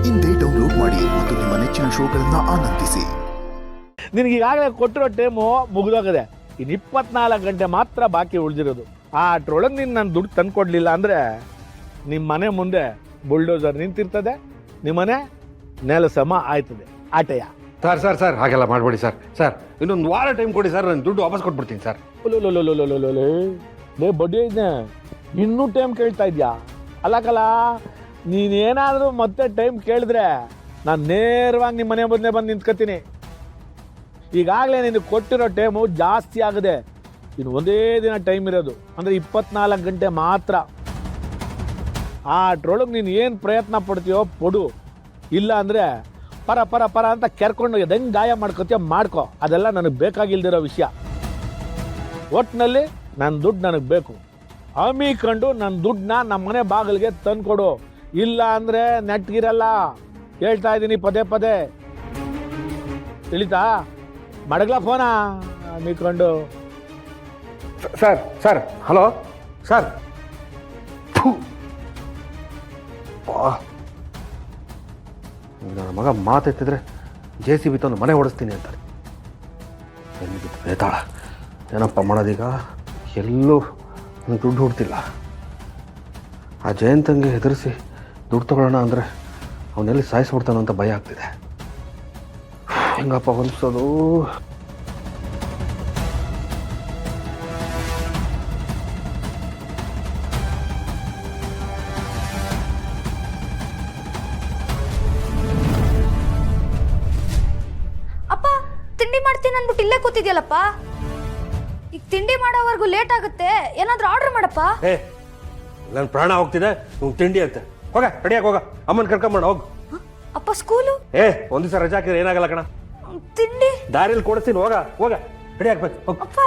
ಇಂದೇ ಡೌನ್ಲೋಡ್ ಮಾಡಿ ಮತ್ತು ನಿಮ್ಮ ನೆಚ್ಚಿನ ಶೋಗಳನ್ನ ಆನಂದಿಸಿ. ನಿನಗೀಗಾಗಲೇ ಕೊಟ್ಟಿರೋ ಟೈಮು ಮುಗಿದೋಗದೆ. ಇನ್ನು 24 ಗಂಟೆ ಮಾತ್ರ ಬಾಕಿ ಉಳಿದಿರೋದು. ಅಷ್ಟರೊಳಗೆ ನೀನು ನನ್ನ ದುಡ್ಡು ತಂದುಕೊಡ್ಲಿಲ್ಲ ಅಂದರೆ ನಿಮ್ಮ ಮನೆ ಮುಂದೆ ಬುಲ್ಡೋಸರ್ ನಿಂತಿರ್ತದೆ, ನಿಮ್ಮನೆ ನೆಲಸಮ ಆಯ್ತದೆ. ಆಟೆಯ ಸರ್ ಹಾಗೆಲ್ಲ ಮಾಡಬೇಡಿ ಸರ್ ಇನ್ನೊಂದು ವಾರ ಟೈಮ್ ಕೊಡಿ ಸರ್, ನಾನು ದುಡ್ಡು ವಾಪಸ್ ಕೊಟ್ಬಿಡ್ತೀನಿ ಸರ್. ಲೇ ಬಡ್ಡಿ ಐತೆ, ಇನ್ನೂ ಟೈಮ್ ಕೇಳ್ತಾ ಇದೆಯಾ? ಅಲ್ಲಕಲ್ಲ, ನೀನೇನಾದರೂ ಮತ್ತೆ ಟೈಮ್ ಕೇಳಿದ್ರೆ ನಾನು ನೇರವಾಗಿ ನಿಮ್ಮ ಮನೆ ಮುಂದೆ ಬಂದು ನಿಂತ್ಕೊತೀನಿ. ಈಗಾಗಲೇ ನೀನು ಕೊಟ್ಟಿರೋ ಟೈಮು ಜಾಸ್ತಿ ಆಗಿದೆ. ಇನ್ನು ಒಂದೇ ದಿನ ಟೈಮ್ ಇರೋದು, ಅಂದರೆ 24 ಗಂಟೆ ಮಾತ್ರ. ಅಷ್ಟರೊಳಗೆ ನೀನು ಏನು ಪ್ರಯತ್ನ ಪಡ್ತೀಯೋ ಪಡು, ಇಲ್ಲ ಅಂದರೆ ಪರ ಅಂತ ಕೆರ್ಕೊಂಡು ಹೆಂಗೆ ಗಾಯ ಮಾಡ್ಕೋತೀಯೋ ಮಾಡ್ಕೊ. ಅದೆಲ್ಲ ನನಗೆ ಬೇಕಾಗಿಲ್ದಿರೋ ವಿಷಯ. ಒಟ್ಟಿನಲ್ಲಿ ನನ್ನ ದುಡ್ಡು ನನಗೆ ಬೇಕು. ಹಮ್ಮಿಕೊಂಡು ನನ್ನ ದುಡ್ಡನ್ನ ನಮ್ಮ ಮನೆ ಬಾಗಿಲಿಗೆ ತಂದುಕೊಡು, ಇಲ್ಲ ಅಂದರೆ ನೆಟ್ಗಿರಲ್ಲ. ಹೇಳ್ತಾ ಇದ್ದೀನಿ ಪದೇ. ತಿಳಿತಾ? ಮಡಗ್ಲಾ ಫೋನಾ ಹಮ್ಮಿಕೊಂಡು. Sir hello sir. ನನ್ನ ಮಗ ಮಾತೆತ್ತಿದ್ರೆ JCB ತಂದು ಮನೆ ಓಡಿಸ್ತೀನಿ ಅಂತಾರೆ. ಎಲ್ಲಿಗಿತ್ತು ಬೇತಾಳ, ಏನಪ್ಪ ಮಾಡೋದೀಗ? ಎಲ್ಲೂ ನನಗೆ ದುಡ್ಡು ಹುಡ್ತಿಲ್ಲ. ಆ ಜಯಂತಂಗೆ ಹೆದರಿಸಿ ದುಡ್ಡು ತಗೊಳ್ಳೋಣ ಅಂದರೆ ಅವನೆಲ್ಲಿ ಸಾಯಿಸ್ಬಿಡ್ತಾನೋ ಅಂತ ಭಯ ಆಗ್ತಿದೆ. ಹೆಂಗಪ್ಪ ಹೊಲಿಸೋದು? ಅಪ್ಪ, ತಿಂಡಿ ಮಾಡ್ತೀನಿ ಅಂದ್ಬಿಟ್ಟು ಇಲ್ಲೇ ಕೂತಿದ್ಯಲ್ಲಪ್ಪ. ಈಗ ತಿಂಡಿ ಮಾಡೋವರೆಗೂ ಲೇಟ್ ಆಗುತ್ತೆ, ಏನಾದ್ರೂ ಆರ್ಡರ್ ಮಾಡಪ್ಪ. ನನ್ನ ಪ್ರಾಣ ಹೋಗ್ತಿದೆ, ತಿಂಡಿ ಅಂತ ಹೋಗ. ರೆಡಿಯಾಗಿ ಹೋಗ, ಅಮ್ಮನ ಕರ್ಕೊಂಬಣ್ಣ ಹೋಗು. ಅಪ್ಪ ಸ್ಕೂಲು? ಒಂದು ದಿವಸ ರಜಾ ಹಾಕಿದ್ರೆ ಏನಾಗಲ್ಲ ಕಣ. ತಿಂಡಿ ದಾರಿಯಲ್ಲಿ ಕೊಡ್ತೀನಿ, ಹೋಗ ರೆಡಿ ಆಗ್ಬೇಕು. ಅಪ್ಪ.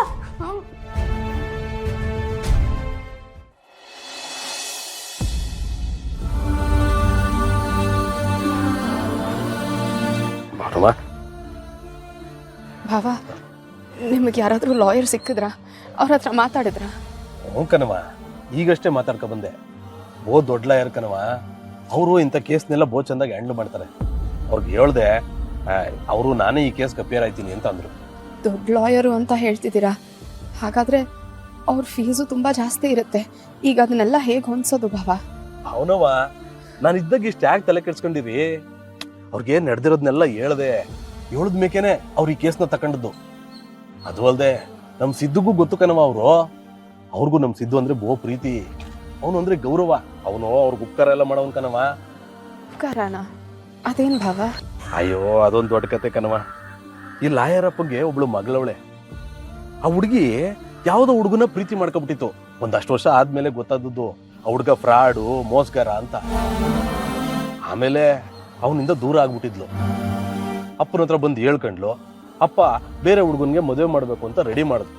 ಭಾವ, ನಿಮಗೆ ಯಾರಾದರೂ ಲಾಯರ್ ಸಿಕ್ಕಿದ್ರಾ? ಅವ್ರ ಹತ್ರ ಮಾತಾಡಿದ್ರಾ? ಹ್ಞೂ ಕಣವ, ಈಗಷ್ಟೇ ಮಾತಾಡ್ಕೊ ಬಂದೆ. ಬಹು ದೊಡ್ಡ ಲಾಯರ್ ಕಣವ. ಅವರು ಇಂಥ ಕೇಸ್ನೆಲ್ಲ ಬಹು ಚೆಂದಾಗಿ ಹ್ಯಾಂಡಲ್ ಮಾಡ್ತಾರೆ. ಅವ್ರಿಗೆ ಹೇಳ್ದೆ, ಅವರು ನಾನೇ ಈ ಕೇಸ್ಗೆ ಅಪಿಯರ್ ಆಯ್ತೀನಿ ಅಂತ ಅಂದರು. ದೊಡ್ಡ ಲಾಯರು ಅಂತ ಹೇಳ್ತಿದ್ದೀರಾ, ಹಾಗಾದ್ರೆ ಅವ್ರ ಫೀಸು ತುಂಬಾ ಜಾಸ್ತಿ ಇರುತ್ತೆ. ಈಗ ಅದನ್ನೆಲ್ಲ ಹೇಗೆ ಹೊಂದ್ಸೋದು ಭಾವ? ಅವನವ, ನಾನು ಇದ್ದಾಗ ಇಷ್ಟು ಯಾಕೆ ತಲೆ ಕೆಡ್ಸ್ಕೊಂಡಿರಿ? ಅವ್ರಿಗೆ ನಡೆದಿರೋದನ್ನೆಲ್ಲ ಹೇಳ್ದೆ. ಹೇಳ್ದ ಮೇಕೆನೆ ಅವ್ರು ಈ ಕೇಸ್ನ ತಗೊಂಡದ್ದು. ಅದು ಅಲ್ಲದೆ ನಮ್ಮ ಸಿದ್ದುಗೂ ಗೊತ್ತು ಕಣವ. ಅವ್ರಿಗೂ ನಮ್ಮ ಸಿದ್ದು ಅಂದ್ರೆ ಬಹು ಪ್ರೀತಿ. ಅವನು ಅಂದ್ರೆ ಗೌರವ. ಅವನು ಅವ್ರಿಗೆ ಉಪಕಾರ ಎಲ್ಲ ಮಾಡೋನ್ ಕಣವ. ಉಪಕಾರನ? ಅದೇನ್ ಭಾವ? ಅಯ್ಯೋ, ಅದೊಂದು ದೊಡ್ಡ ಕತೆ ಕಣವ. ಈ ಲಾಯರಪ್ಪಗೆ ಒಬ್ಳು ಮಗಳವಳೆ. ಆ ಹುಡುಗಿ ಯಾವುದೋ ಹುಡುಗನ ಪ್ರೀತಿ ಮಾಡ್ಕೊಬಿಟ್ಟಿತ್ತು. ಒಂದಷ್ಟು ವರ್ಷ ಆದ್ಮೇಲೆ ಗೊತ್ತಾದದ್ದು ಆ ಹುಡುಗ ಫ್ರಾಡು, ಮೋಸ್ಗಾರ ಅಂತ. ಆಮೇಲೆ ಅವನಿಂದ ದೂರ ಆಗ್ಬಿಟ್ಟಿದ್ಲು. ಅಪ್ಪನ ಹತ್ರ ಬಂದು ಹೇಳ್ಕೊಂಡ್ಲು. ಅಪ್ಪ ಬೇರೆ ಹುಡುಗನ್ಗೆ ಮದುವೆ ಮಾಡ್ಬೇಕು ಅಂತ ರೆಡಿ ಮಾಡಿದ್ರು.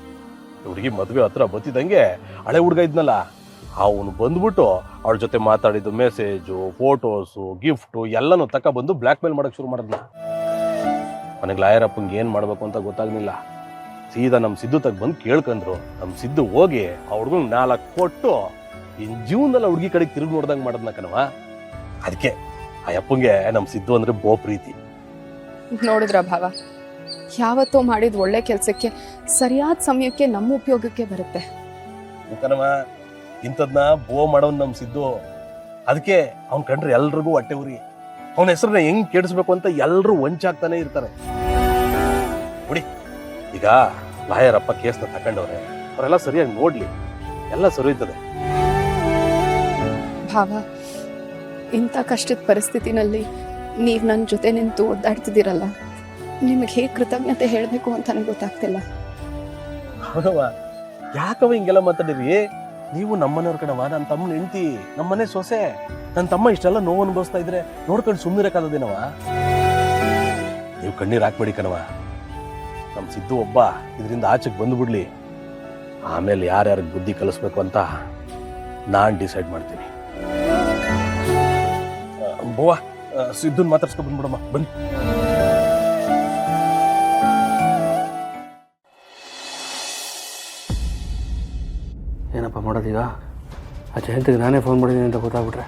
ಹುಡುಗಿ ಮದುವೆ ಹತ್ರ ಬತ್ತಿದಂಗೆ ಹಳೆ ಹುಡುಗ ಇದ್ನಲ್ಲ, ಅವನು ಬಂದ್ಬಿಟ್ಟು ಅವಳ ಜೊತೆ ಮಾತಾಡಿದ್ದು ಮೆಸೇಜು, ಫೋಟೋಸು, ಗಿಫ್ಟು ಎಲ್ಲನೂ ಬಂದು ಬ್ಲ್ಯಾಕ್ ಮೇಲ್ ಮಾಡಕ್ ಶುರು ಮಾಡಿದ್ನ. ನನಗೆ ಲಾಯರಪ್ಪಂಗೆ ಏನ್ ಮಾಡ್ಬೇಕು ಅಂತ ಗೊತ್ತಾಗ್ಲಿಲ್ಲ. ಸೀದಾ ನಮ್ಮ ಸಿದ್ದು ಬಂದು ಕೇಳ್ಕೊಂಡ್ರು. ನಮ್ಮ ಸಿದ್ದು ಹೋಗಿ ಆ ಹುಡುಗನ್ 4 ಕೊಟ್ಟು ಇನ್ ಜೀವನದಲ್ಲಿ ಹುಡುಗಿ ಕಡೆಗೆ ತಿರುಗಿ ನೋಡ್ದಂಗೆ ಮಾಡದ್ನ ಕಣವ. ಅದಕ್ಕೆ ಆ ಅಪ್ಪಂಗೆ ನಮ್ಮ ಸಿದ್ದು ಅಂದ್ರೆ ಬಹು ಪ್ರೀತಿ. ನೋಡಿದ್ರ ಭಾವ, ಯಾವತ್ತೋ ಮಾಡಿದ ಒಳ್ಳೆ ಕೆಲ್ಸಕ್ಕೆ ಸರಿಯಾದ ಸಮಯಕ್ಕೆ ನಮ್ಮ ಉಪಯೋಗಕ್ಕೆ ಬರುತ್ತೆ. ಕಣವ, ಇಂಥದ್ನ ಬಹು ಮಾಡೋನ್ ನಮ್ಮ ಸಿದ್ದು. ಅದಕ್ಕೆ ಅವ್ನ್ ಕಂಡ್ರೆ ಎಲ್ರಿಗೂ ಹೊಟ್ಟೆ ಉರಿ. ಅವನ ಹೆಸರನ್ನ ಹೆಂಗ್ ಕೆಡಿಸ್ಬೇಕು ಅಂತ ಎಲ್ರು ವಂಚಾಗ್ತಾನೆ ಇರ್ತಾರೆ. ನೋಡಿ, ಈಗ ಲಾಯರಪ್ಪ ಕೇಸ್ನ ತಕೊಂಡವ್ರೆ, ಅವರೆಲ್ಲ ಸರಿಯಾಗಿ ನೋಡ್ಲಿ, ಎಲ್ಲ ಸರಿಯುತ್ತದೆ. ಭಾವ, ಇಂಥ ಕಷ್ಟದ ಪರಿಸ್ಥಿತಿನಲ್ಲಿ ನೀವು ನನ್ನ ಜೊತೆ ನಿಂತು ಒದ್ದಾಡ್ತಿದ್ದೀರಲ್ಲ, ನಿಮಗೆ ಹೇಗೆ ಕೃತಜ್ಞತೆ ಹೇಳಬೇಕು ಅಂತ ನನಗೆ ಗೊತ್ತಾಗ್ತಿಲ್ಲ. ಹೌದವ, ಯಾಕವ ಹಿಂಗೆಲ್ಲ ಮಾತಾಡಿರಿ? ನೀವು ನಮ್ಮನೆಯವ್ರ ಕಣವ, ನನ್ನ ತಮ್ಮನ ಹೆಂಡ್ತಿ, ನಮ್ಮನೆ ಸೊಸೆ. ನನ್ನ ತಮ್ಮ ಇಷ್ಟೆಲ್ಲ ನೋವು ಅನುಭವಿಸ್ತಾ ಇದ್ರೆ ನೋಡ್ಕೊಂಡು ಸುಮ್ಮನಿರಕ್ಕಾಗದೇನವ? ನೀವು ಕಣ್ಣೀರು ಹಾಕ್ಬೇಡಿ ಕಣವ. ನಮ್ಮ ಸಿದ್ದು ಒಬ್ಬ ಇದರಿಂದ ಆಚೆಗೆ ಬಂದ್ಬಿಡ್ಲಿ, ಆಮೇಲೆ ಯಾರ್ಯಾರಿಗೆ ಬುದ್ಧಿ ಕಲಿಸ್ಬೇಕು ಅಂತ ನಾನು ಡಿಸೈಡ್ ಮಾಡ್ತೀನಿ. ಬೋವಾ, ಸಿದ್ದುನ್ ಮಾತಾಡ್ಸ್ಕೊ ಬಂದ್ಬಿಡಮ್ಮ, ಬನ್ನಿ. ಏನಪ್ಪ ಮಾಡೋದೀಗ? ಆ ಜಯಂತಿಗೆ ನಾನೇ ಫೋನ್ ಮಾಡಿದ್ದೀನಿ ಅಂತ ಗೊತ್ತಾಗ್ಬಿಟ್ರೆ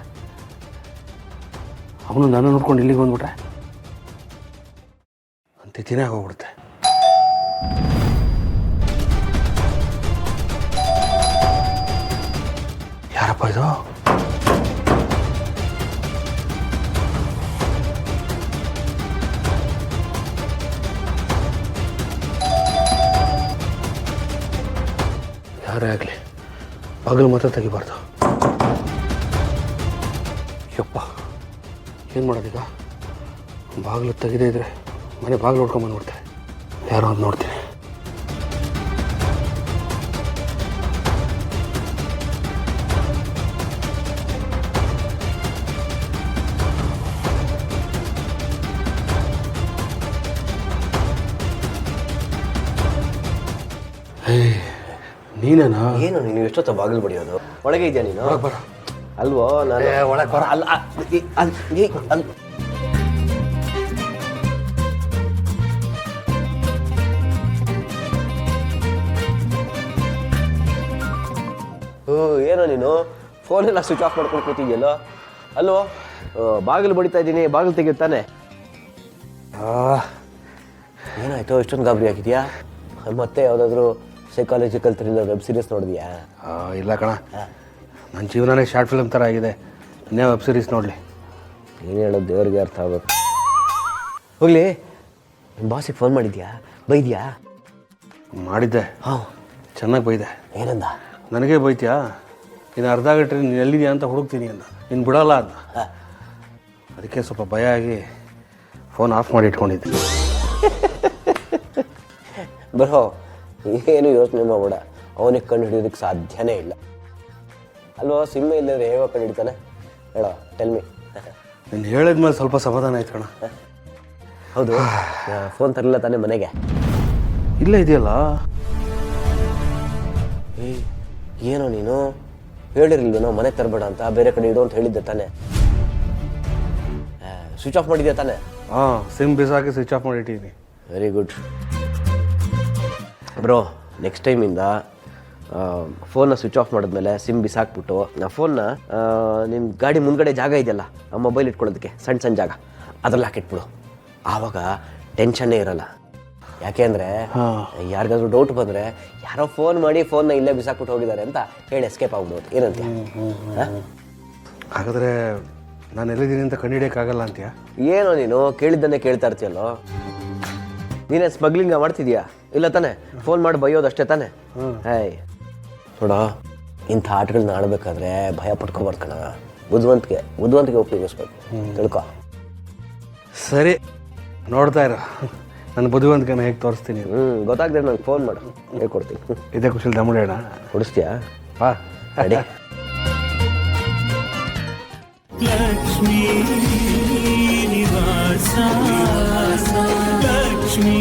ಅವನು ನಾನು ನೋಡ್ಕೊಂಡು ಇಲ್ಲಿಗೆ ಬಂದ್ಬಿಟ್ರೆ ತಿಥಿನೇ ಆಗೋಗ್ಬಿಡುತ್ತೆ. ಯಾರಪ್ಪ ಇದು? ಯಾರೇ ಆಗಲಿ ಬಾಗಿಲು ಮಾತ್ರ ತೆಗಿಬಾರ್ದು. ಯಪ್ಪ ಏನು ಮಾಡೋದೀಗ? ಬಾಗಿಲು ತೆಗೆದೇ ಇದ್ರೆ ಮನೆ ಬಾಗಿಲು ಹೊಡ್ಕೊಂಬಂದ್ಬಿಡ್ತಾರೆ. ಯಾರೋ ಅಂತ ನೋಡ್ತೀನಿ. ನೀನೇನಾ? ಏನು ನೀನು ಎಷ್ಟೊತ್ತ ಬಾಗಿಲು ಬಡಿಯೋದು? ಒಳಗೆ ಇದೆಯಾ ನೀನು? ಬರ ಅಲ್ವೋ ನಾನು ಒಳಗೆ ಬರ. ಅಲ್ಲ ಏನೋ ನೀನು ಫೋನೆಲ್ಲ ಸ್ವಿಚ್ ಆಫ್ ಮಾಡ್ಕೊಂಡು ಕೂತಿದ್ಯಲ್ಲೋ? ಅಲ್ವೋ ಬಾಗಿಲು ಬಡಿತಾ ಇದ್ದೀನಿ, ಬಾಗಿಲು ತೆಗೆಯುತ್ತಾನೆ. ಏನಾಯ್ತು ಇಷ್ಟೊಂದು ಗಾಬರಿ ಆಗಿದೆಯಾ? ಮತ್ತೆ ಯಾವುದಾದ್ರೂ ಸೈಕಾಲಜಿಕಲ್ ಥ್ರಿಲ್ಲರ್ ವೆಬ್ ಸೀರೀಸ್ ನೋಡಿದ್ಯಾ? ಇಲ್ಲ ಕಣ, ನನ್ನ ಜೀವನನೇ ಶಾರ್ಟ್ ಫಿಲ್ಮ್ ಥರ ಆಗಿದೆ. ಇನ್ನೇ ವೆಬ್ ಸೀರೀಸ್ ನೋಡಲಿ. ಏನು ಹೇಳೋದು ದೇವ್ರಿಗೆ ಅರ್ಥ ಆಗೋದು. ಹೋಗ್ಲಿ, ನಿಮ್ಮ ಬಾಸಿಗೆ ಫೋನ್ ಮಾಡಿದ್ಯಾ? ಬೈದ್ಯಾ? ಮಾಡಿದ್ದೆ. ಹಾಂ, ಚೆನ್ನಾಗಿ ಬೈದೆ. ಏನಂದ? ನನಗೇ ಬೈತ್ಯಾ? ಇನ್ನು ಅರ್ಧ ಗಂಟೆ ನೀನು ಎಲ್ಲಿದೆಯಾ ಅಂತ ಹುಡುಕ್ತೀನಿ ಅಂದ. ಇನ್ನು ಬಿಡಲ್ಲ ಅಂದ. ಅದಕ್ಕೆ ಸ್ವಲ್ಪ ಭಯ ಆಗಿ ಫೋನ್ ಆಫ್ ಮಾಡಿ ಇಟ್ಕೊಂಡಿದ್ದೆ. ಬರೋ, ಏನು ಯೋಚನೆ ಮಾಡಬೇಡ, ಅವನಿಗೆ ಕಂಡು ಹಿಡಿಯೋದಕ್ಕೆ ಸಾಧ್ಯನೇ ಇಲ್ಲ. ಅಲ್ವೋ, ಸಿಂಹ ಇಲ್ಲದ್ರೆ ಹೇಗೋ ಕಂಡು ಹಿಡಿತಾನೆ ಹೇಳೋ? ಟೆಲ್ಮಿ. ನೀನು ಹೇಳಿದ್ಮೇಲೆ ಸ್ವಲ್ಪ ಸಮಾಧಾನ ಆಯ್ತು ಕಣ. ಹೌದು, ಫೋನ್ ತರಲಿಲ್ಲ ತಾನೇ ಮನೆಗೆ? ಇಲ್ಲ ಇದೆಯಲ್ಲ. ಏನೋ ನೀನು ಹೇಳಿರ್ಲಿಲ್ವೇನೋ ಮನೆಗೆ ತರಬೇಡ ಅಂತ, ಬೇರೆ ಕಡೆ ಇಡು ಅಂತ ಹೇಳಿದ್ದೆ ತಾನೆ? ಸ್ವಿಚ್ ಆಫ್ ಮಾಡಿದ್ಯಾ ತಾನೆ? ಹಾಂ, ಸಿಮ್ ಬಿಸಾಕಿ ಸ್ವಿಚ್ ಆಫ್ ಮಾಡಿಟ್ಟಿದ್ದೀನಿ. Very good bro. ನೆಕ್ಸ್ಟ್ ಟೈಮಿಂದ ಫೋನ್ನ ಸ್ವಿಚ್ ಆಫ್ ಮಾಡಿದ್ಮೇಲೆ ಸಿಮ್ ಬಿಸಾಕ್ಬಿಟ್ಟು ಆ ಫೋನ್ನ ನಿನ್ನ ಗಾಡಿ ಮುಂದ್ಗಡೆ ಜಾಗ ಇದೆಯಲ್ಲ, ಆ ಮೊಬೈಲ್ ಇಟ್ಕೊಳ್ಳೋದಕ್ಕೆ ಸಣ್ಣ ಸಣ್ಣ ಜಾಗ, ಅದ್ರಲ್ಲಿ ಹಾಕಿಟ್ಬಿಡು. ಆವಾಗ ಟೆನ್ಷನ್ನೇ ಇರಲ್ಲ. ಯಾಕೆ ಅಂದರೆ ಯಾರಿಗಾದ್ರೂ ಡೌಟ್ ಬಂದರೆ ಯಾರೋ ಫೋನ್ ಮಾಡಿ ಫೋನ್ನ ಇಲ್ಲೇ ಬಿಸಾಕ್ಬಿಟ್ಟು ಹೋಗಿದ್ದಾರೆ ಅಂತ ಹೇಳಿ ಎಸ್ಕೇಪ್ ಆಗ್ಬಿಡೋದು. ಏನಂತೀಯ? ಹಾಗಾದರೆ ನಾನು ಎಲ್ಲಿದ್ದೀನಿ ಅಂತ ಕಂಡುಹಿಡಿಯೋಕ್ಕಾಗಲ್ಲ ಅಂತೀಯ? ಏನೋ ನೀನು ಕೇಳಿದ್ದನ್ನೇ ಕೇಳ್ತಾ ಇರ್ತೀಯಲ್ಲೋ. ನೀನೇ ಸ್ಮಗ್ಲಿಂಗ್ ಮಾಡ್ತಿದ್ಯಾ? ಇಲ್ಲ ತಾನೆ? ಫೋನ್ ಮಾಡಿ ಬೈಯೋದು ಅಷ್ಟೇ ತಾನೆ? ಹಾಯ್ ನೋಡ, ಇಂಥ ಆಟಗಳನ್ನ ಆಡಬೇಕಾದ್ರೆ ಭಯ ಪಡ್ಕೊಬಾರ್ದು ಕಣ. ಬುದ್ಧಿವಂತಿಕೆ ಉಪಯೋಗಿಸ್ಬೇಕು, ತಿಳ್ಕೊ. ಸರಿ, ನೋಡ್ತಾ ಇರ ನನ್ನ ಬುದ್ಧಿವಂತಿಕೆನ ಹೇಗೆ ತೋರಿಸ್ತೀನಿ. ಗೊತ್ತಾಗದೆ ನಂಗೆ ಫೋನ್ ಮಾಡು, ಹೇಳ್ಕೊಡ್ತೀನಿ. ಇದೇ ಖುಷಿಲಿ ದಮ್ಮಡೇಣ ಕೊಡಿಸ್ತೀಯಾ? ಬಾ ರೆಡಿ? ಲಕ್ಷ್ಮೀ ನಿವಾಸ ಲಕ್ಷ್ಮೀ